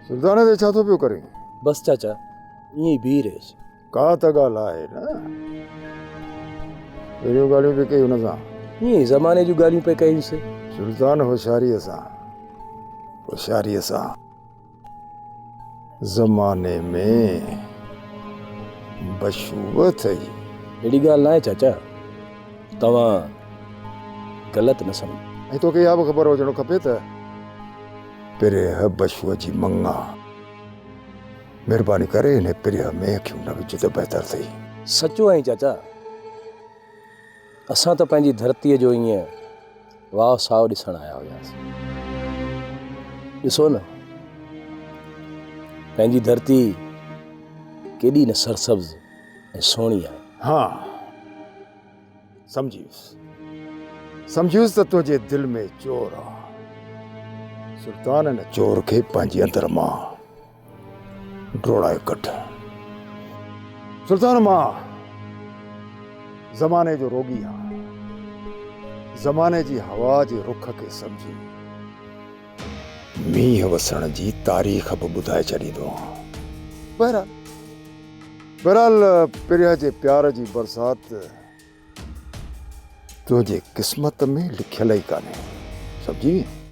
सुल्तान ते छा थो पियो करे? बस चाचा ईअं बीह रहियुसि। का त ॻाल्हि आहे न, अहिड़ियूं ॻाल्हियूं बि कई हुन सां। ईअं ई ज़माने जूं ॻाल्हियूं पे कयूंसीं। सुल्तान होशियारीअ सां ज़माने में बशूअ थई। अहिड़ी ॻाल्हि न आहे चाचा, तव्हां ग़लति न सम्झो। ऐं तोखे इहा बि ख़बर हुजणो खपे त पिरह बशूअ जी मंगा। महिरबानी करे हिन पिरह में अखियूं न विझ त बहितर थई। सचो आहे चाचा, असां त पंहिंजी धरतीअ जो ईअं वाह साव ॾिसण आया हुआसीं। ॾिसो न, पंहिंजी धरती केॾी न सरसब्ज़ ऐं सुहिणी आहे। हाँ, सम्झियुसि त तुंहिंजे दिलि में चोर आहे। सुल्तान न चोर खे पंहिंजे अंदर मां ड्रोड़ाए कढ। सुल्तान मां ज़माने जो रोगी आहे। ज़माने जी हवा जे रुख खे सम्झी मींहं वसण जी तारीख़ बि ॿुधाए छॾींदो आहियां। बहरहाल पिरह जे प्यार जी बरसात तुंहिंजे क़िस्मत में लिखियल ई कान्हे, सम्झी?